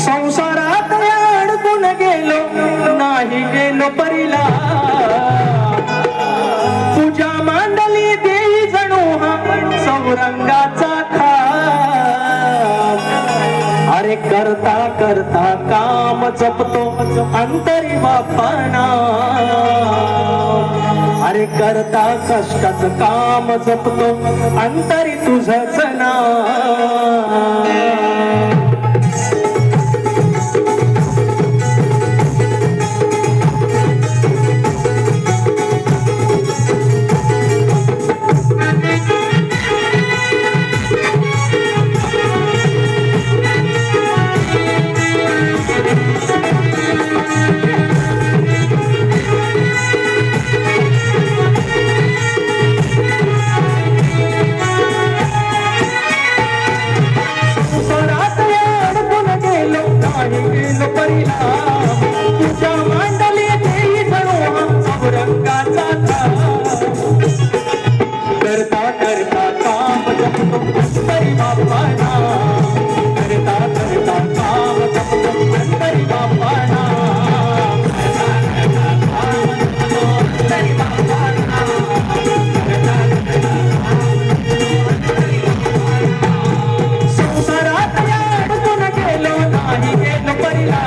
संसारात अडकून गेलो नाही गेलो परीला पूजा मांडली देई जणू हा चौरंगाचा खास अरे करता करता काम जपतो अंतरी बापाना अरे करता कष्टाचं काम जपतो अंतरी तुझंच नाव पूजा मांडली देई जणू चौरंगाचा करता करता काम जपतो अंतरी बापाना करता करता काम जपतो अंतरी बापाना संसारात अडकून गेलो नाही गेलो परीला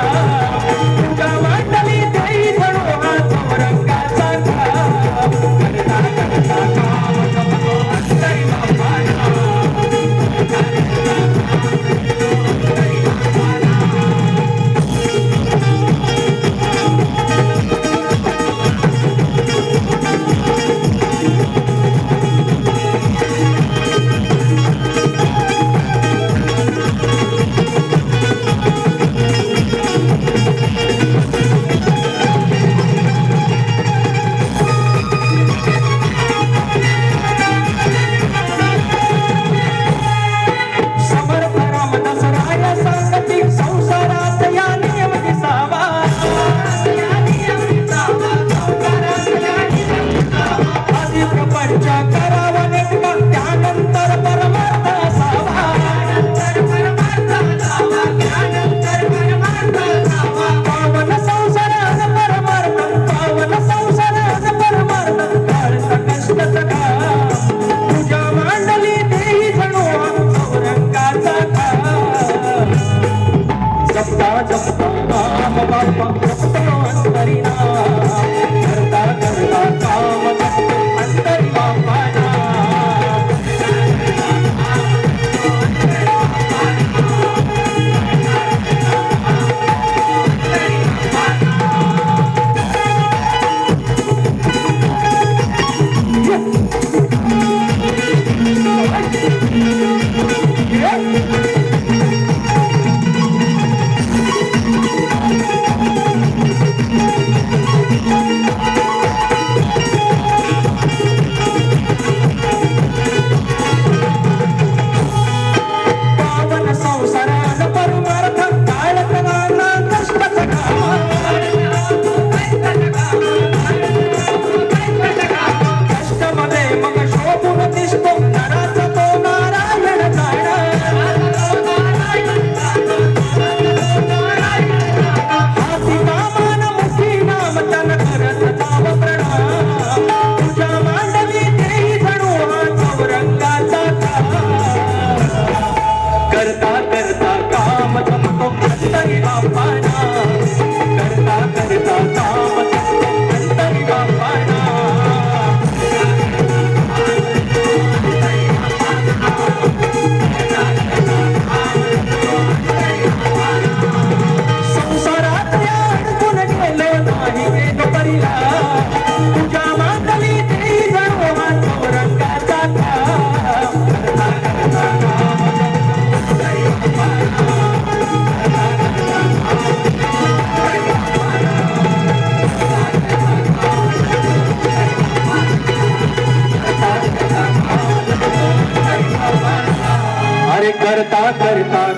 करता करता